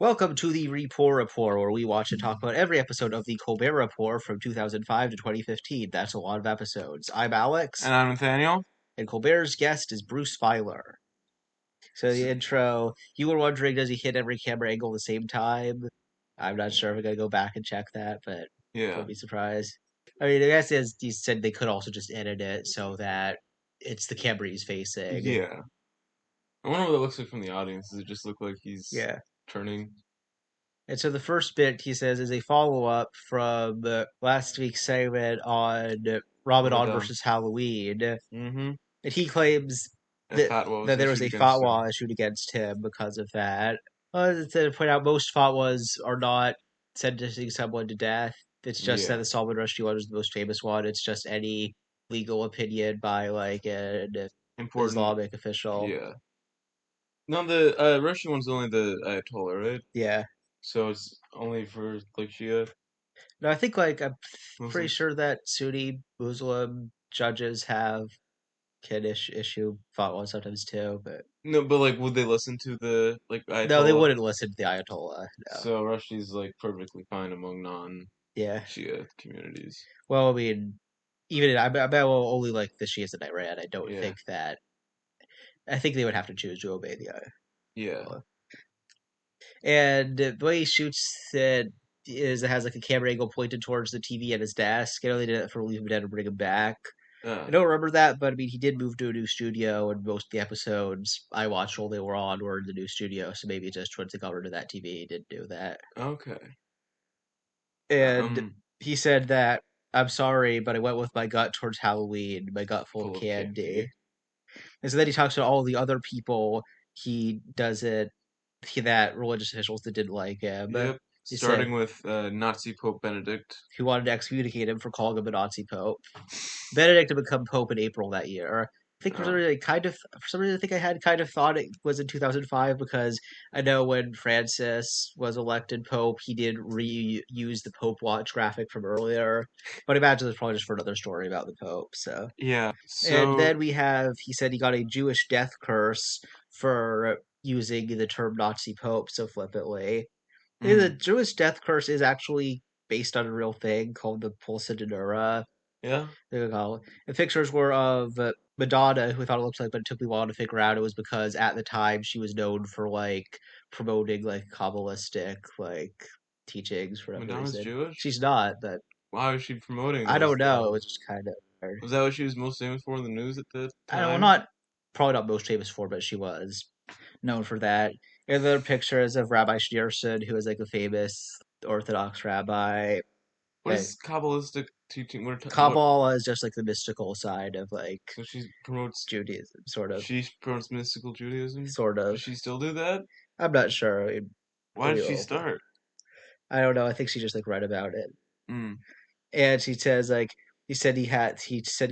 Welcome to the Report Report, where we watch and talk about every episode of the Colbert Report from 2005 to 2015. That's a lot of episodes. I'm Alex, And I'm Nathaniel. and Colbert's guest is Bruce Feiler. So the intro, you were wondering, does he hit every camera angle at the same time? I'm not sure if we're going to go back and check that, but Yeah. don't be surprised. I mean, I guess as he said, they could also just edit it so that it's the camera he's facing. Yeah. I wonder what it looks like from the audience. Does it just look like he's Yeah. turning? And so the first bit, he says, is a follow-up from last week's segment on Ramadan Ramadan. versus Halloween. Mm-hmm. And he claims A that, fatwa was that there was issued a against him. fatwa issued against him because of that. To point out, most fatwas are not sentencing someone to death. It's just that Yeah. the Salman Rushdie one is the most famous one. It's just any legal opinion by like an Important. Islamic official. Yeah. No, the Russian one's only the Ayatollah, right? Yeah. So it's only for like Shia No, I think like I'm pretty Muslims. sure that Sunni Muslim judges can issue fatwas sometimes too, but No, but like, would they listen to the like no, they Ayatollah? wouldn't listen to the Ayatollah. No. So Rushdi's like perfectly fine among Yeah. non-Shia communities. Well, I mean, even I bet well, only like the Shias in Iran. I don't Yeah. think that. I think they would have to choose to obey the Yeah. Ayatollah. And the way he shoots it is it has like a camera angle pointed towards the TV at his desk. I know they did it for Leave Him Dead and Bring Him Back. I Uh, don't remember that, but I mean, he did move to a new studio, and most of the episodes I watched while they were on were in the new studio. So maybe just once they got rid of that TV, he did do that. okay. And Um, he said that I'm sorry, but I went with my gut towards Halloween, my gut full of full of candy. candy. And so then he talks to all the other people he does it that religious officials that didn't like him. Yep. He said Starting with Nazi Pope Benedict. he wanted to excommunicate him for calling him a Nazi pope. Benedict had become pope in April that year. I think Oh, for some reason I think I had kind of thought it was in 2005 because I know when Francis was elected pope, he did reuse the Pope Watch graphic from earlier. But I imagine it's probably just for another story about the Pope. So, yeah. and So, then he said he got a Jewish death curse for using the term Nazi Pope so flippantly. The mm, Jewish death curse is actually based on a real thing called the Pulsa de Nura. yeah. They would call it. The pictures were of Madonna, who we thought it looked like, but it took me a while to figure out it was because at the time she was known for like promoting like Kabbalistic like teachings for whatever Madonna's reason. Jewish? She's not, but Why was she promoting I those don't know. It things? was just kind of weird. Was that what she was most famous for in the news at the I don't know, time? not probably not most famous for, but she was known for that. And there are pictures of Rabbi Schneerson, who is like a famous Orthodox rabbi. What is Kabbalistic teaching? What? Kabbalah is just like the mystical side of like So she promotes. Judaism, sort of. She promotes mystical Judaism. Sort Does of. she still do that? I'm not sure. I mean, Why maybe did a she little bit. start? I don't know. I think she just like read about it. Mm, And she says like he said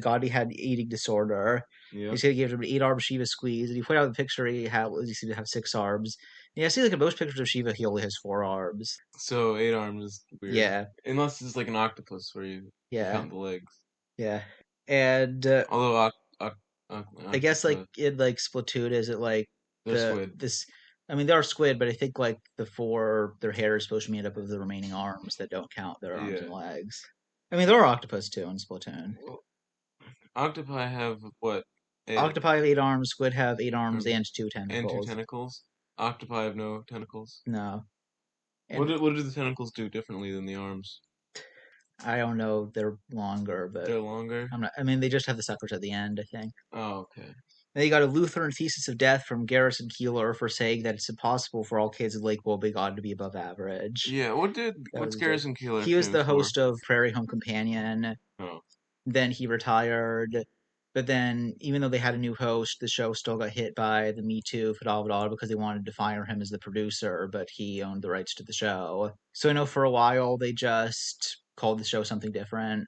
Gandhi had an eating disorder. He yep. said he gave him an 8 arm Shiva squeeze, and he pointed out in the picture he seemed to have 6 arms. And yeah, I see like in most pictures of Shiva he only has 4 arms. So 8 arms is weird. Yeah, Unless it's like an octopus where you yeah, count the legs. yeah. And Although I guess like octopus, in like Splatoon, is it like they're squid. this? I mean, they are squid, but I think like their hair is supposed to be made up of the remaining arms that don't count their arms and Yeah. legs. I mean, there are octopus too in Splatoon. Well, octopi have what? Eight, Octopi have 8 arms. Squid have 8 arms um, and two and two tentacles. tentacles. Octopi have no tentacles. No, What and what do the tentacles do differently than the arms? I don't know. They're longer, but They're longer. I'm not. I mean, they just have the suckers at the end. I think. Oh, okay. And they got a Lutheran thesis of death from Garrison Keillor for saying that it's impossible for all kids in Lake Wobegon to be above average. Yeah. That What's was a joke. Garrison Keillor He was famous the for? host of Prairie Home Companion. Oh. Then he retired. But then, even though they had a new host, the show still got hit by the Me Too phenomenon because they wanted to fire him as the producer, but he owned the rights to the show. So I know for a while they just called the show something different.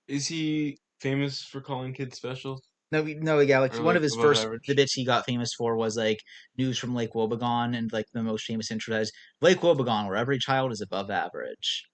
Is he famous for calling kids special No, yeah, like or one of like his above first the average? bits he got famous for was like news from Lake Wobegon, and like the most famous intro is Lake Wobegon, where every child is above average.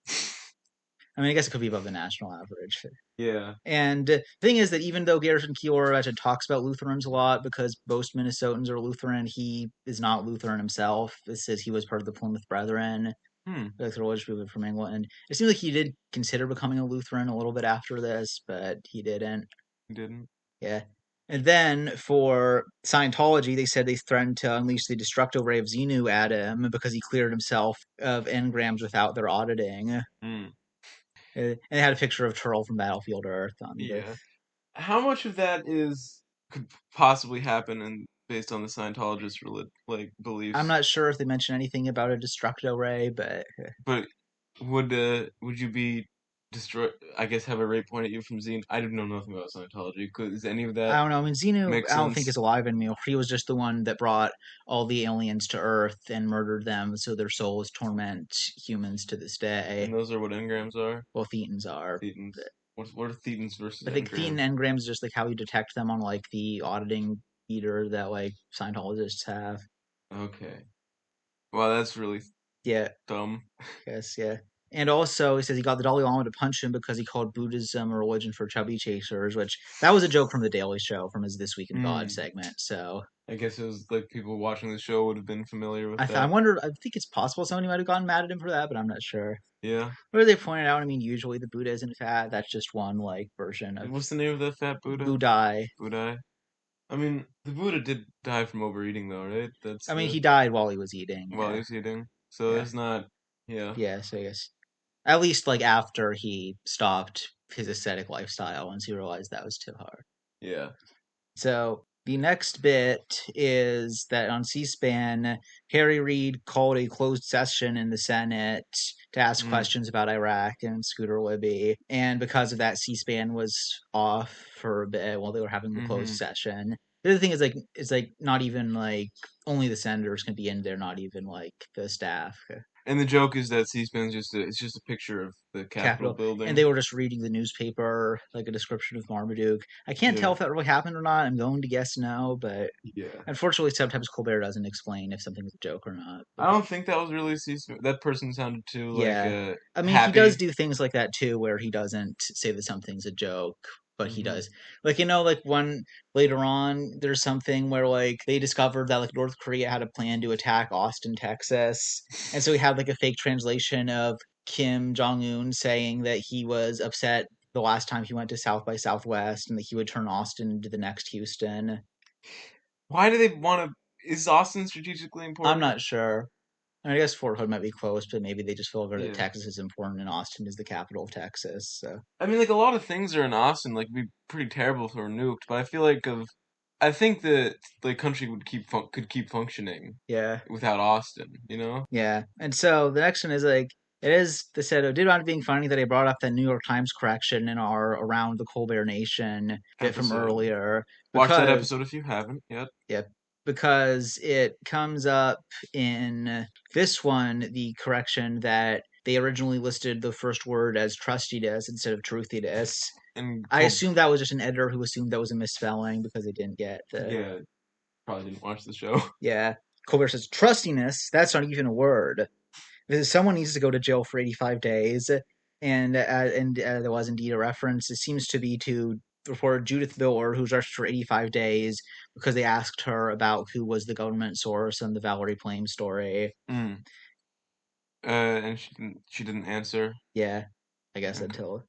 I mean, I guess it could be above the national average. Yeah. And the thing is that even though Garrison Keillor actually talks about Lutherans a lot because most Minnesotans are Lutheran, he is not Lutheran himself. It says he was part of the Plymouth Brethren, Hmm. like the religious movement from England. It seems like he did consider becoming a Lutheran a little bit after this, but he didn't. He didn't. Yeah. And then for Scientology, they said they threatened to unleash the destructo ray of Xenu at him because he cleared himself of engrams without their auditing. Hmm. And they had a picture of Turl from Battlefield Earth on the. Yeah. How much of that is could possibly happen and based on the Scientologist like I'm beliefs? not sure if they mention anything about a destructo ray, but But would you be destroy? I guess have a rate point at you from Zine. I don't know nothing about Scientology. Does any of I that don't know. I mean, Xenu, make I don't think is sense? alive anymore. He was just the one that brought all the aliens to Earth and murdered them, so their souls torment humans to this day. And those are what engrams are. Well, Thetans are. Thetans. What are thetans versus I think Thetan engrams? engrams is just like how you detect them on like the auditing meter that like Scientologists have. Okay. Wow, that's really Yeah, dumb. yes, yeah. And also, he says he got the Dalai Lama to punch him because he called Buddhism a religion for chubby chasers, which that was a joke from the Daily Show from his This Week in God Hmm. segment. So I guess it was like people watching the show would have been familiar with I that. wonder. I think it's possible somebody might have gotten mad at him for that, but I'm not sure. Yeah. Where they pointed out, I mean, usually the Buddha isn't fat. That's just one like version of What's the name of that fat Buddha? Budai. Buddha? I mean, the Buddha did die from overeating, though, right? That's I mean, the he died while he was eating. while he Yeah, was eating. So yeah, it's not. Yeah, yeah. So I guess at least like after he stopped his ascetic lifestyle once he realized that was too hard. yeah. So the next bit is that on C-SPAN, Harry Reid called a closed session in the Senate to ask Mm, questions about Iraq and Scooter Libby, and because of that, C-SPAN was off for a bit while they were having the closed mm-hmm. session. The other thing is like it's like not even like only the senators can be in there, not even like the staff. And the joke is that C-SPAN's it's just a picture of the Capitol Capitol, and they building. were just reading the newspaper, like a description of Marmaduke. I can't tell Yeah, if that really happened or not. I'm going to guess no, but yeah. unfortunately, sometimes Colbert doesn't explain if something's a joke or not. I But don't think that was really C-SPAN. That person sounded too like yeah, I mean, he does happy. do things like that too, where he doesn't say that something's a joke, but he Mm-hmm. does. Like like one later on, there's something where like they discovered that like North Korea had a plan to attack Austin, Texas, and so he had like a fake translation of Kim Jong Un saying that he was upset the last time he went to South by Southwest and that he would turn Austin into the next Houston. Why do they want to? Is Austin strategically I'm important? not sure. I guess Fort Hood might be close, but maybe they just feel that Yeah. Texas is important and Austin is the capital of Texas. So I mean, like a lot of things are in Austin. Like, it'd be pretty terrible if it were nuked. But I feel like I think that the country could keep functioning yeah, without Austin. You know? yeah. And so the next one is like it is. They said it did want being funny that I brought up that New York Times correction in our Around the Colbert Nation bit from Episode. earlier Watch that because episode if you haven't yet. yeah, because it comes up in this one the correction that they originally listed the first word as trustiness instead of truthiness. And I assume that was just an editor who assumed that was a misspelling because they didn't get the yeah, probably didn't watch the show. yeah. Colbert says trustiness. That's not even a word. Someone needs to go to jail for 85 days, and there was indeed a reference. It seems to be to reporter Judith Miller, who was arrested for 85 days because they asked her about who was the government source on the Valerie Plame story. Mm. And she didn't answer. Yeah, I guess Okay. until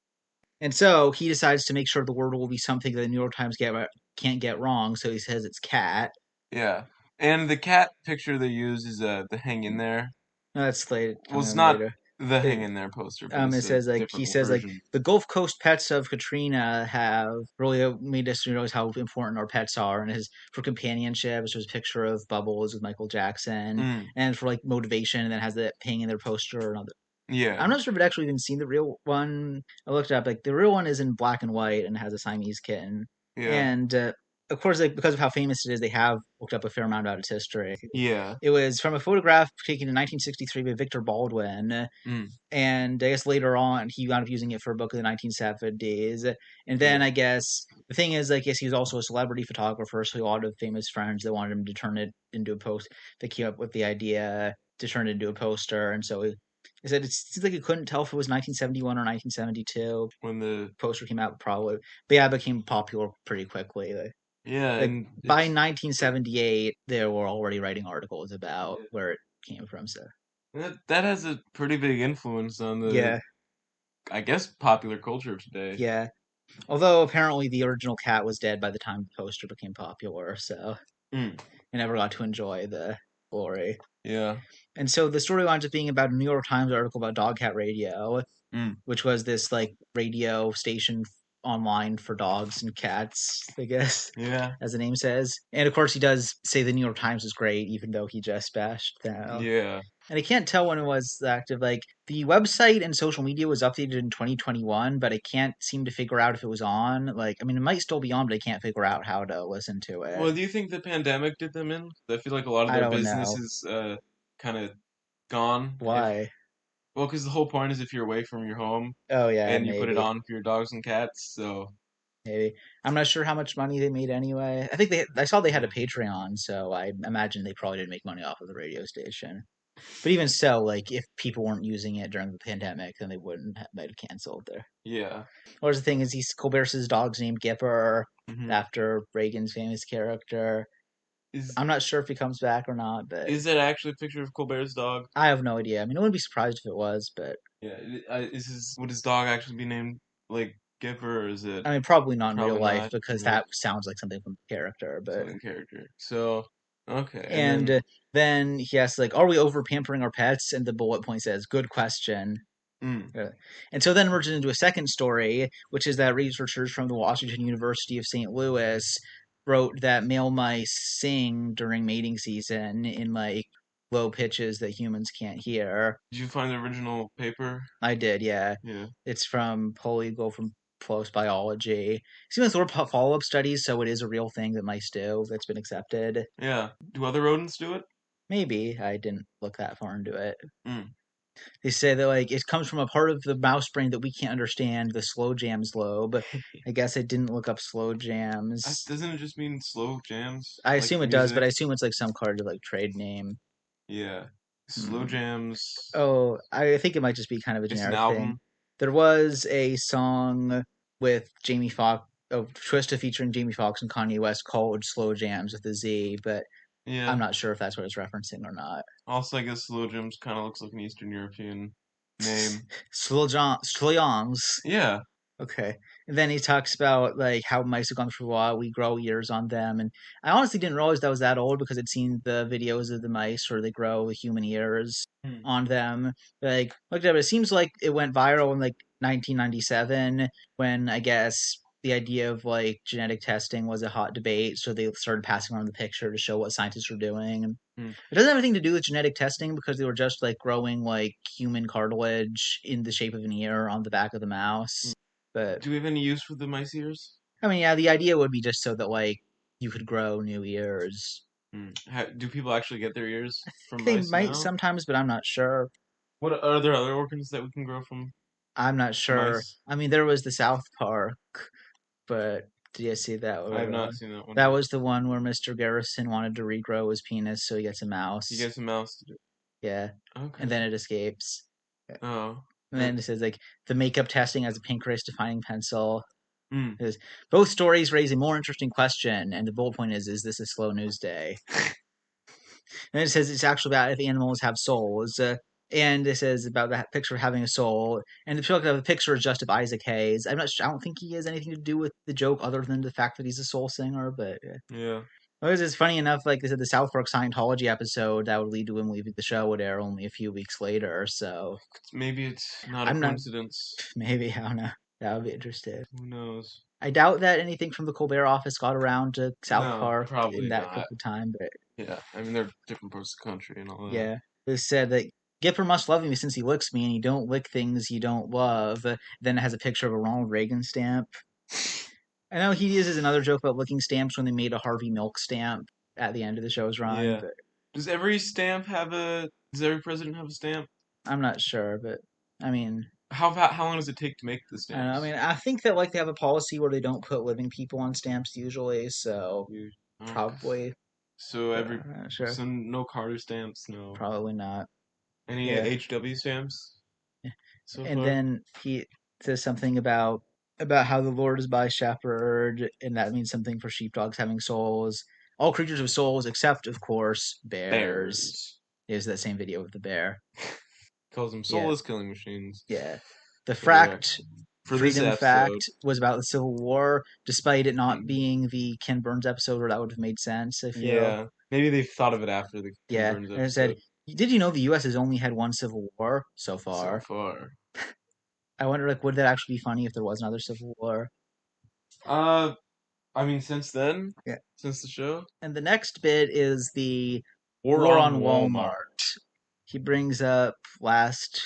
and so he decides to make sure the word will be something that the New York Times can't get wrong. So he says it's cat. Yeah. And the cat picture they use is the hang in there. No, that's later, Well, coming it's in not later. the hang It, in there poster, but it's it a says like he different says like version. the Gulf Coast pets of Katrina have really made us realize how important our pets are, and his for companionship. So there's a picture of Bubbles with Michael Jackson, Mm. and for like motivation, and then has that hanging in their poster. And I'm Yeah. not sure if it actually even seen the real one. I looked it up. Like the real one is in black and white and has a Siamese kitten, Yeah. and of course, like because of how famous it is, they have looked up a fair amount about its history. Yeah. It was from a photograph taken in 1963 by Victor Baldwin, Mm. and I guess later on he wound up using it for a book in the 1970s. And then Yeah. I guess the thing is, I guess he was also a celebrity photographer, so he had a lot of famous friends that wanted him to turn it into a post. They came up with the idea to turn it into a poster, and so He said it seems like he couldn't tell if it was 1971 or 1972. when the Poster came out, probably, but yeah, it became popular pretty quickly. yeah, Like and by it's 1978, they were already writing articles about yeah, where it came from. So that has a pretty big influence on the yeah, I guess popular culture of today. yeah. Although apparently the original cat was dead by the time the poster became popular, so Mm, I never got to enjoy the glory. yeah. And so the story winds up being about a New York Times article about Dog Cat Radio, Mm, which was this like radio station online for dogs and cats, I guess, yeah. as the name says. And of course, he does say the New York Times is great, even though he just bashed them. Yeah. And I can't tell when it was active. Like the website and social media was updated in 2021, but I can't seem to figure out if it was on. Like, I mean, it might still be on, but I can't figure out how to listen to it. Well, do you think the pandemic did them in? I feel like a lot of I their don't know businesses kind of gone if why. well, because the whole point is if you're away from your home Oh yeah, and you put it maybe. on for your dogs and cats, so Maybe. I'm not sure how much money they made anyway. I think I saw they had a yeah. Patreon, so I imagine they probably didn't make money off of the radio station. But even so, like if people weren't using it during the pandemic, then they wouldn't have, might have canceled there. Yeah. Or the thing is, he's Colbert's dog's named Gipper Hmm. after Reagan's famous character. Is I'm not sure if he comes back or not, but is that actually a picture of Colbert's dog? I have no idea. I mean, I wouldn't be surprised if it was, but Yeah. Is his would his dog actually be named like Gipper, or is it I mean, probably not in real probably life not? because Yeah, that sounds like something from the character. But something character. So okay, and and then then he asks like, "Are we over pampering our pets?" And the bullet point says, "Good question." mm, And so then emerges into a second story, which is that researchers from the Washington University of St. Louis wrote that male mice sing during mating season in like low pitches that humans can't hear. did you find the original paper? I did, yeah. Yeah. It's from Polygo from Close Biology. Seems like there were follow up studies, so it is a real thing that mice do that's been accepted. Yeah. Do other rodents do it? Maybe I didn't look that far into it. Mm. They say that like it comes from a part of the mouse brain that we can't understand, the slow jams lobe. I guess I didn't look up slow jams. Doesn't it just mean slow jams I like assume it does, but music? I assume it's like some kind of like trade name. Yeah. Slow Hmm. jams. Oh, I think it might just be kind of a Just an generic thing. album. There was a song with Jamie Foxx, oh, Twista featuring Jamie Foxx and Kanye West called "Slow Jams" with a Z, but I'm Yeah. not sure if that's what it's referencing or not. Also, I guess slow jams kind of looks like an Eastern European name. Slow Jams. Yeah. Okay. And then he talks about like how mice have gone through a lot. We grow ears on them, and I honestly didn't realize that was that old because I'd seen the videos of the mice where they grow human ears Hmm. on them. Like looked at it, it seems like it went viral in like 1997 when I guess the idea of like genetic testing was a hot debate, so they started passing around the picture to show what scientists were doing. And Hmm. it doesn't have anything to do with genetic testing because they were just like growing like human cartilage in the shape of an ear on the back of the Hmm. mouse. But Do we have any use for the mice ears? I mean, yeah, the idea would be just so that like you could grow new ears. Hmm. Do people actually get their I ears from think they mice might now? sometimes, but I'm not sure. What are there other organs that we can grow from I'm not sure. mice? I mean, there was the South Park, but did you see that? I have Where, not seen that one that yet. was the one where Mr. Garrison wanted to regrow his penis, so he gets a You mouse. get some mouse to do. Yeah, and Okay. then it escapes. Oh. And then it says like the makeup testing as a pancreas defining pencil. Hmm. It says, both stories raise a more interesting question, and the bullet point is this a slow news day? And it says it's actually about if animals have souls. And it says about that picture of having a soul. And the picture is just of Isaac Hayes. I'm not sure, I don't think he has anything to do with the joke other than the fact that he's a soul singer, but Yeah. it's funny enough, like they said, the South Park Scientology episode that would lead to him leaving the show would air only a few weeks later. So Maybe it's not a I'm not, coincidence. maybe, I don't know. That would be interesting. Who knows? I doubt that anything from the Colbert office got around to South No, Park in probably that quick not. of time, but Yeah. I mean, they're different parts of the country and all that. yeah. They said that Gipper must love me since he licks me and you don't lick things you don't love. Then it has a picture of a Ronald Reagan stamp. I know he uses another joke about licking stamps when they made a Harvey Milk stamp at the end of the show's run, Yeah. but Does every stamp have a? Does every president have a stamp? I'm not sure. But I mean, How long does it take to make the I don't know. I stamps? mean, I think that like they have a policy where they don't put living people on stamps usually, so You, oh, probably, so but every I'm not sure. so no Carter stamps, no. Probably not. Any Yeah. HW stamps so And far? then he says something about how the Lord is my shepherd, and that means something for sheepdogs having souls. All creatures with souls, except of course bears. Bears. Is that same video of the bear? Calls them Yeah, soulless killing machines. yeah. The Correct. fact, For this freedom episode, fact, was about the Civil War, despite it not hmm, being the Ken Burns episode where that would have made sense. I feel. yeah, maybe they thought of it after the Ken Yeah, Burns and it said, episode. "Did you know the U.S. has only had one Civil War so So far?" far. I wonder, like, would that actually be funny if there was another Civil War? Uh, I mean, since then, Yeah. since the show, And the next bit is the War war on on Walmart. Walmart. He brings up last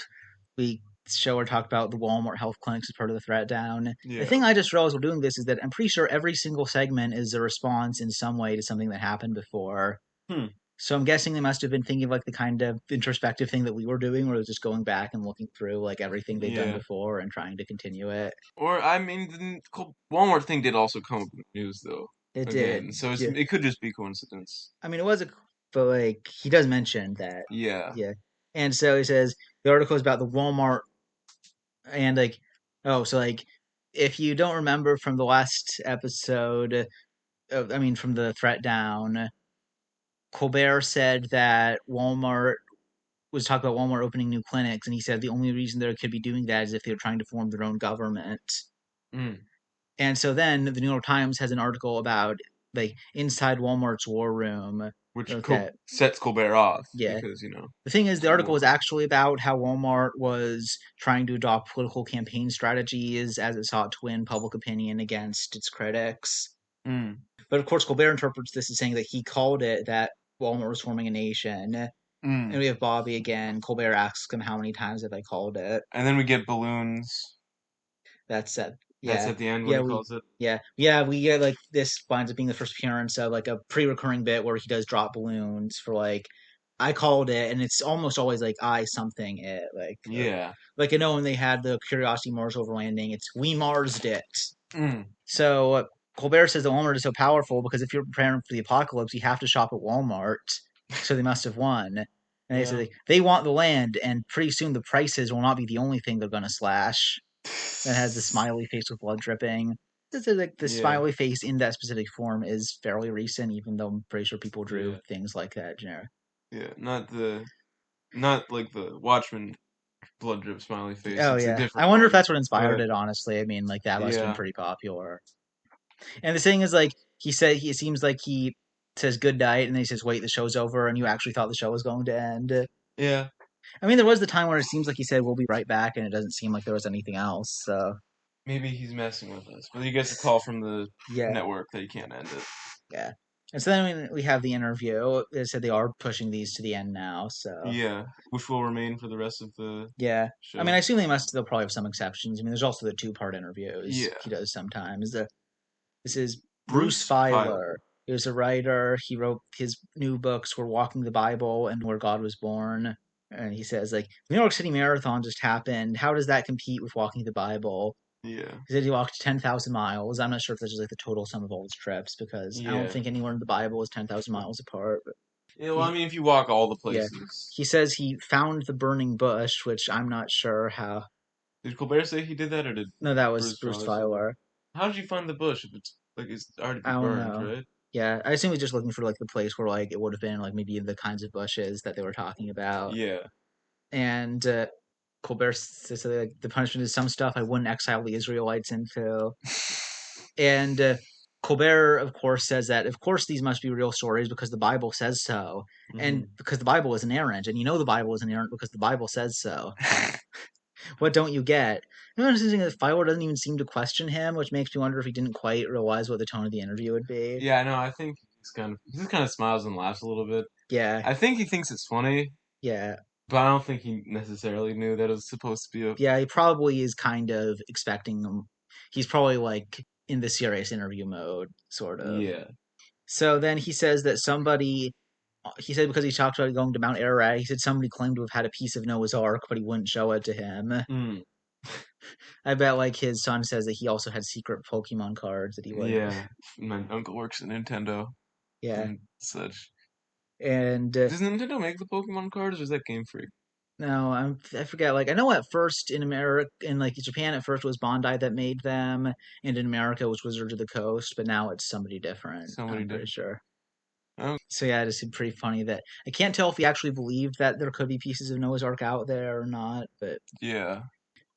week's show or talked about the Walmart health clinics as part of the threat down. The Yeah. thing I just realized while doing this is that I'm pretty sure every single segment is a response in some way to something that happened before. Hmm. So I'm guessing they must have been thinking of like the kind of introspective thing that we were doing, where it was just going back and looking through like everything they'd done Yeah. before and trying to continue it. Or I mean, the Walmart thing did also come up in the news though. It Again, did. so Yeah. it could just be coincidence. I mean, it was a, but like he does mention that, Yeah. yeah. And so he says the article is about the Walmart and like, oh, so like, if you don't remember from the last episode, I mean, from the threat down, Colbert said that Walmart was talking about Walmart opening new clinics, and he said the only reason they could be doing that is if they were trying to form their own government. Mm. And so then the New York Times has an article about like inside Walmart's war room. Which Okay, sets Colbert off yeah. because The thing is, the it's article war. was actually about how Walmart was trying to adopt political campaign strategies as it sought to win public opinion against its critics. Mm. But of course, Colbert interprets this as saying that he called it that Walmart was forming a nation. And Mm. we have Bobby again. Colbert asks him how many times have I called it. And then we get balloons. That's it. That's Yeah, at the end what yeah, he calls it. we get like this winds up being the first appearance of like a pre-recurring bit where he does drop balloons for like I called it, and it's almost always like I something it Yeah. like I know when they had the Curiosity Mars overlanding, it's we Marsed it. Mm. So Colbert says that Walmart is so powerful because if you're preparing for the apocalypse, you have to shop at Walmart. So they must have won. And they Yeah. say they want the land, and pretty soon the prices will not be the only thing they're going to slash. That has the smiley face with blood dripping. This is like the Yeah. smiley face in that specific form is fairly recent, even though I'm pretty sure people drew Yeah. things like that generic. Yeah. Not like the Watchmen blood drip smiley face. Oh It's a yeah, I different wonder if one. that's what inspired But it. Honestly, I mean, like that must have been yeah. pretty popular. And the thing is, like he said, he it seems like he says good night, and then he says, "Wait, the show's over," and you actually thought the show was going to end. Yeah. I mean, there was the time where it seems like he said, "We'll be right back," and it doesn't seem like there was anything else. So Maybe he's messing with us. But he gets a call from the yeah, network that he can't end it. yeah. And so then we have the interview. They said they are pushing these to the end now. So Yeah. Which will remain for the rest of the yeah, I mean, show. I assume they'll probably have some exceptions. I mean, there's also the two-part interviews Yeah. he does sometimes. This is Bruce Bruce Feiler. Feiler. He was a writer. He wrote his new books were Walking the Bible and Where God Was Born. And he says, like, the New York City Marathon just happened. How does that compete with walking the Bible? Yeah. He said he walked 10,000 miles. I'm not sure if this is like the total sum of all his trips because I don't Yeah. think anywhere in the Bible is 10,000 miles apart. But Yeah, well, I he, mean, if you walk all the yeah. places. He says he found the burning bush, which I'm not sure how. Did Colbert say he did that, or did No, that was Bruce Bruce Fowler say that? Feiler. How did you find the bush if it's like it's already I been don't burned, know. right? Yeah, I assume he's just looking for like the place where like it would have been like maybe the kinds of bushes that they were talking about. Yeah. And Colbert says that like, the punishment is some stuff I wouldn't exile the Israelites into. And Colbert, of course, says that of course these must be real stories because the Bible says so, and Hmm. because the Bible is inerrant, and you know the Bible is inerrant because the Bible says so. What don't you get? You know, it's interesting that Feiler doesn't even seem to question him, which makes me wonder if he didn't quite realize what the tone of the interview would be. Yeah, I know. I think he just kind of smiles and laughs a little bit. Yeah, I think he thinks it's funny, yeah, but I don't think he necessarily knew that it was supposed to be a. yeah. He probably is kind of expecting them. He's probably like in the serious interview mode, sort of. Yeah. So then he says that somebody. He said because he talked about going to Mount Ararat, he said somebody claimed to have had a piece of Noah's Ark, but he wouldn't show it to him. Mm. I bet like his son says that he also had secret Pokemon cards that he wouldn't. Yeah. My uncle works at Nintendo Yeah, and such. and Does Nintendo make the Pokemon cards, or is that Game Freak? No, I forget. Like I know at first in America, in like Japan, at first it was Bandai that made them, and in America it was Wizards of the Coast, but now it's somebody different. Somebody I'm pretty different. sure. Oh, So yeah, it just seemed pretty funny that I can't tell if he actually believed that there could be pieces of Noah's Ark out there or not. yeah.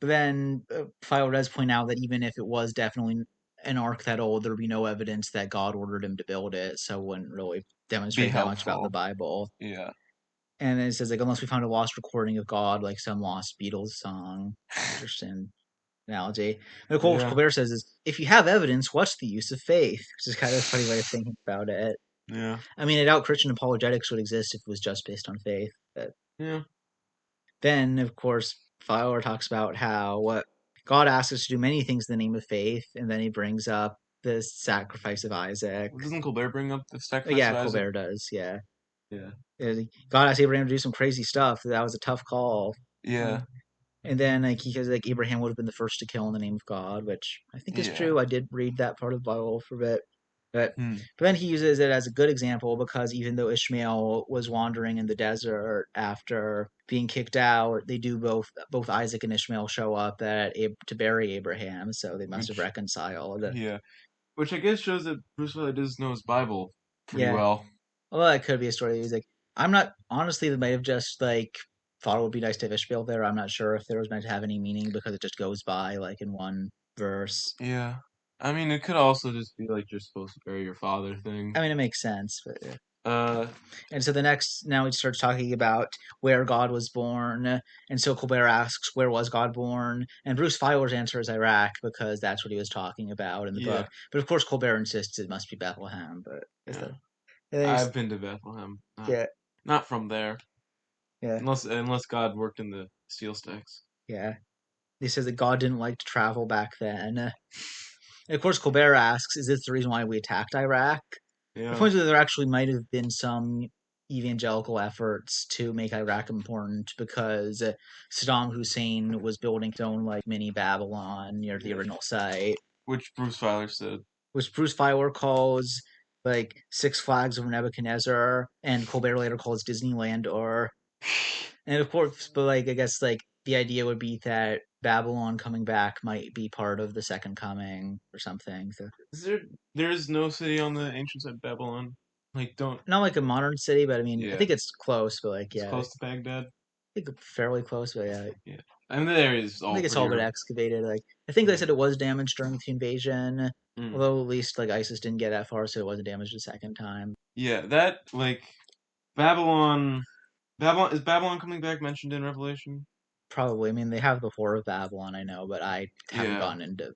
But then Philo does point out that even if it was definitely an ark that old, there'd be no evidence that God ordered him to build it, so it wouldn't really Be demonstrate that much about the helpful. Bible. Yeah. And then it says like unless we found a lost recording of God, like some lost Beatles song. Interesting analogy. And of course, Yeah. Colbert says is if you have evidence, what's the use of faith? Which is kind of a funny way of thinking about it. Yeah. I mean, I doubt Christian apologetics would exist if it was just based on faith. But Yeah. then, of course, Fowler talks about how God asks us to do many things in the name of faith, and then he brings up the sacrifice of Isaac. Well, doesn't Colbert bring up the Oh, sacrifice yeah, of Isaac? Colbert does. Yeah. Yeah. God asked Abraham to do some crazy stuff. That was a tough call. Yeah. And then like he says like Abraham would have been the first to kill in the name of God, which I think is Yeah. true. I did read that part of the Bible for a bit. But Hmm. but then he uses it as a good example because even though Ishmael was wandering in the desert after being kicked out, they do both Isaac and Ishmael show up to bury Abraham, so they must have Which, reconciled. yeah. Which I guess shows that Bruce Willis does know his Bible pretty Yeah, well. well, that could be a story. He's like, I'm not honestly. They might have just like thought it would be nice to have Ishmael there. I'm not sure if there was meant to have any meaning because it just goes by like in one verse. Yeah. I mean, it could also just be like you're supposed to bury your father thing. I mean, it makes sense, but yeah. Uh, And so the next now he starts talking about where God was born, and so Colbert asks, "Where was God born?" And Bruce Feiler's answer is Iraq because that's what he was talking about in the book. yeah. But of course, Colbert insists it must be Bethlehem. But is Yeah. that? And then I've been to Bethlehem. Not yeah, not from there. yeah, Unless God worked in the steel stacks. yeah. He says that God didn't like to travel back then. And of course, Colbert asks, "Is this the reason why we attacked Iraq?" The Yeah. point is that there actually might have been some evangelical efforts to make Iraq important because Saddam Hussein was building his own like mini Babylon near the Yeah. original site, Which Bruce Feiler said. which Bruce Feiler calls like Six Flags over Nebuchadnezzar, and Colbert later calls Disneyland. Or and of course, but like I guess like the idea would be that Babylon coming back might be part of the second coming or something. So Is there there is no city on the ancient side of Babylon? Like don't not like a modern city, but I mean I yeah. think it's close. But like It's yeah, close to Baghdad. think fairly close, but yeah, Yeah. I mean the area is I all think it's pretty all been excavated. Like I think they yeah. said it was damaged during the invasion, Mm. although at least like ISIS didn't get that far, so it wasn't damaged a second time. Yeah, that like Babylon Babylon is Babylon coming back mentioned in Revelation? Probably. I mean, they have the Whore of Babylon, I know, but Yeah.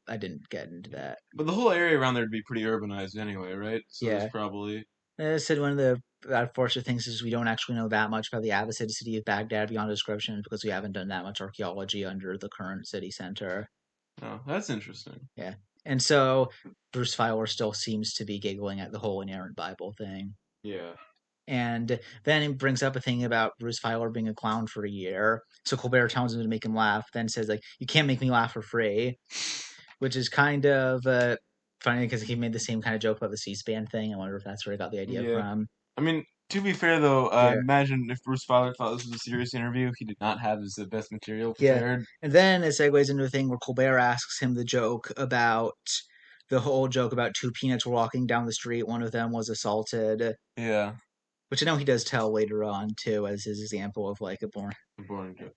I didn't get into that. But the whole area around there would be pretty urbanized anyway, right? So there's Yeah, probably I said one of the unfortunate things is we don't actually know that much about the Abbasid city of Baghdad beyond description because we haven't done that much archaeology under the current city center. oh, that's interesting. Yeah, and so Bruce Feiler still seems to be giggling at the whole inerrant Bible thing. Yeah. And then it brings up a thing about Bruce Feiler being a clown for a year. So Colbert tells him to make him laugh, then says like, "You can't make me laugh for free," which is kind of funny because he made the same kind of joke about the C-SPAN thing. I wonder if that's where he got the idea Yeah. from. I mean, to be fair though, Yeah, imagine if Bruce Fowler thought this was a serious interview, he did not have his best material yeah. prepared. And then it segues into a thing where Colbert asks him the joke about the whole joke about two peanuts were walking down the street. One of them was assaulted, Yeah, which I know he does tell later on too as his example of like a born. a boring joke.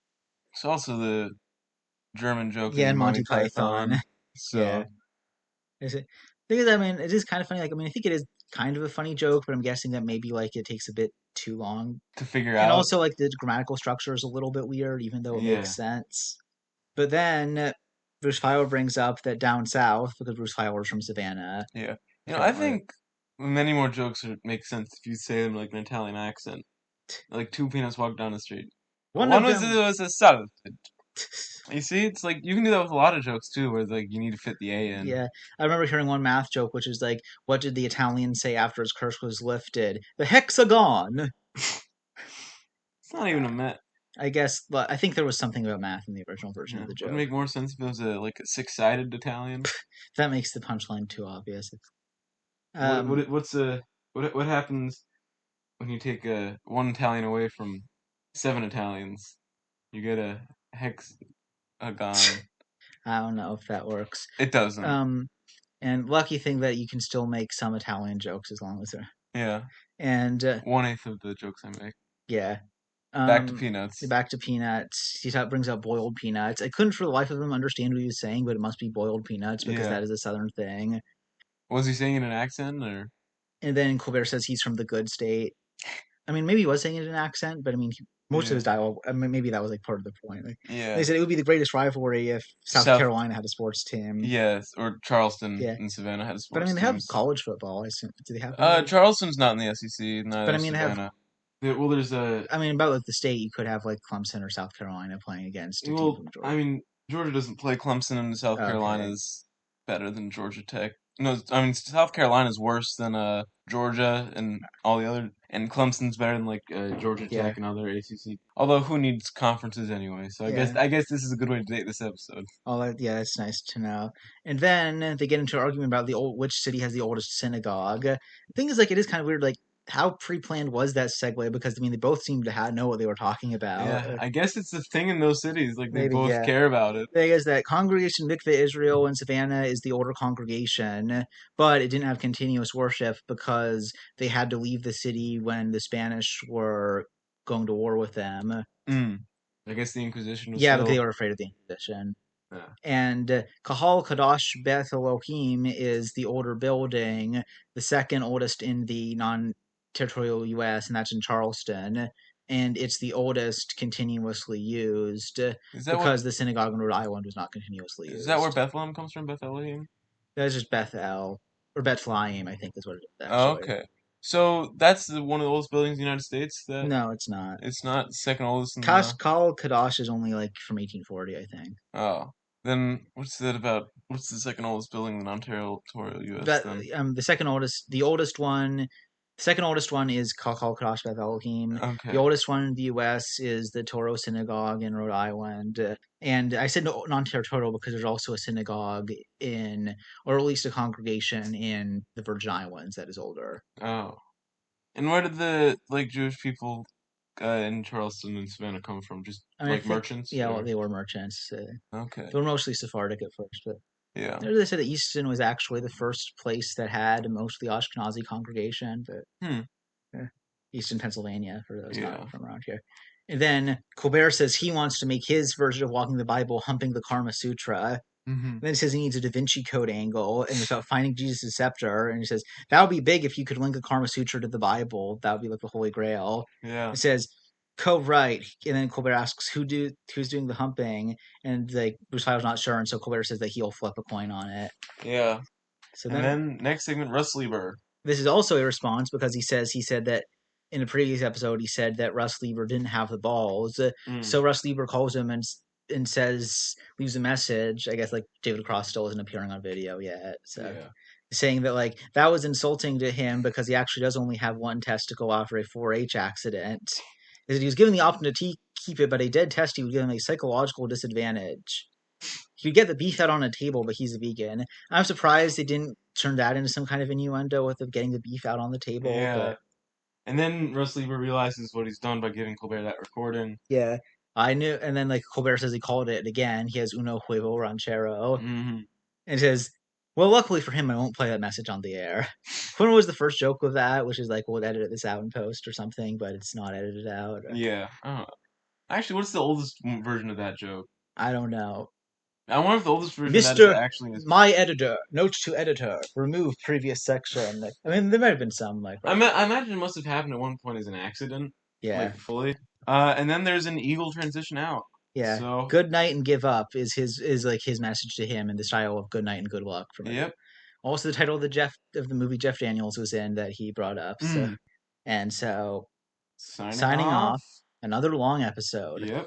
It's also the German joke Yeah, in and Monty Monty Python. Python. Yeah. So Is it? Because I mean, it is kind of funny. Like, I mean, I think it is kind of a funny joke, but I'm guessing that maybe like it takes a bit too long, to figure and out, also like the grammatical structure is a little bit weird, even though it yeah, makes sense. But then Bruce Feiler brings up that down south, because Bruce Feiler's from Savannah, yeah. I apparently. think many more jokes would make sense if you say them like an Italian accent. Like two peanuts walked down the street. One One of was them, was a salad. You see, it's like you can do that with a lot of jokes too, where like you need to fit the A in. yeah, I remember hearing one math joke, which is like, "What did the Italian say after his curse was lifted? The hexagon." It's not even a met. I guess, but I think there was something about math in the original version Yeah, of the would joke. make more sense if it was a like a six-sided Italian. That makes the punchline too obvious. What Um, what's a what happens when you take one Italian away from seven Italians? You get a hexagon. I don't know if that works. It doesn't. Um, and lucky thing that you can still make some Italian jokes as long as they're Yeah. and 1/8 of the jokes I make. yeah. Back to Um, peanuts. back to peanuts. Brings up boiled peanuts. I couldn't for the life of him understand what he was saying, but it must be boiled peanuts because Yeah. that is a southern thing. Was he saying in an accent or? And then Colbert says he's from the good state. I mean, maybe he was saying it in an accent, but I mean, most of Yeah. his dialogue. I mean, maybe that was like part of the point. Like, they Yeah. said it would be the greatest rivalry if South South. Carolina had a sports team. Yes. Or Charleston Yeah, and Savannah had but I sports mean, they have teams. college football. I assume. Do they have any? Charleston's not in the SEC. But Neither I is mean, they have. Savannah. Well, there's a. I mean, about like the state, you could have like Clemson or South Carolina playing against a team Well, from I Georgia. mean, Georgia doesn't play Clemson, and South Okay. Carolina's better than Georgia Tech. No, I mean South Carolina's worse than Georgia and all the other, and Clemson's better than like Georgia Yeah. Tech and other ACC. Although who needs conferences anyway? So I guess Yeah. I guess this is a good way to date this episode. All that, yeah, that's nice to know. And then they get into an argument about the old which city has the oldest synagogue. The thing is, like, it is kind of weird. Like, how pre-planned was that segue? Because I mean, they both seem to know what they were talking about. Yeah, I guess it's a thing in those cities. Like they Maybe, both yeah. care about it. The thing is that Congregation Mikveh Israel in Savannah is the older congregation, but it didn't have continuous worship because they had to leave the city when the Spanish were going to war with them. Mm. I guess the Inquisition was Yeah, because they still. were afraid of the Inquisition. Yeah. And Kahal Kadash Beth Elohim is the older building, the second oldest in the non-territorial U.S., and that's in Charleston. And it's the oldest continuously used Is that what? because the synagogue in Rhode Island was not continuously Is that where used. Bethlehem comes from? Bethlehem? That's just Beth El, or Bethlehem, I think is what it is, Oh, actually. okay. So that's one of the oldest buildings in the United States. That No, it's not. it's not second oldest in Kash the. Kal Kadash is only like from 1840, I think. Oh, then what's that about? What's the second oldest building in the non-territorial U.S. But then? the oldest one, the second oldest one is Kalkal Kadash Beth Elohim. The Okay. oldest one in the U.S. is the Toro Synagogue in Rhode Island. And I said no, non-territorial because there's also a synagogue in, or at least a congregation in the Virgin Islands that is older. Oh, and where did the like Jewish people in Charleston and Savannah come from? Just I mean, I like think, merchants, yeah, well, or they were merchants. okay, They were mostly Sephardic at first, but yeah. they said that Easton was actually the first place that had most of the Ashkenazi congregation, but Hmm. Easton, Pennsylvania, for those not Yeah. from around here. And then Colbert says he wants to make his version of walking the Bible humping the Karma Sutra. And Mm-hmm. then he says he needs a Da Vinci Code angle, and it's about finding Jesus' scepter. And he says that would be big if you could link a Karma Sutra to the Bible. That would be like the Holy Grail. Yeah. It says co-write, and then Colbert asks who's doing the humping, and like Bruce Feiler's not sure, and so Colbert says that he'll flip a coin on it. Yeah. So And then then next segment, Russ Lieber. this is also a response because he said that in a previous episode he said that Russ Lieber didn't have the balls. Mm. So Russ Lieber calls him and says leaves a message. I guess like David Cross still isn't appearing on video yet. So Yeah. saying that like that was insulting to him because he actually does only have one testicle after a 4-H accident. Is that he was given the option to keep it, but a dead test he would give him a psychological disadvantage. He would get the beef out on a table, but he's a vegan. I'm surprised they didn't turn that into some kind of innuendo with getting the beef out on the table, Yeah. but And then Russ Lieber realizes what he's done by giving Colbert that recording. yeah. I knew, and then like Colbert says he called it again. He has uno huevo ranchero, Mm-hmm. and says, "Well, luckily for him, I won't play that message on the air." When was the first joke of that? Which is like, we'll edit this out in post or something, but it's not edited out. Yeah. Actually, what's the oldest version of that joke? I don't know. I wonder if the oldest version of that is Mister, actually is. my editor, note to editor, remove previous section. Like, I mean, there might have been some like, I imagine it must have happened at one point as an accident, yeah, like fully. And then there's an eagle transition out. yeah. So, Good night and give up is like his message to him in the style of good night and good luck from it. yep. Also, the title of the movie Jeff Daniels was in that he brought up. So Mm. and so Signing signing off. off. Another long episode. Yep.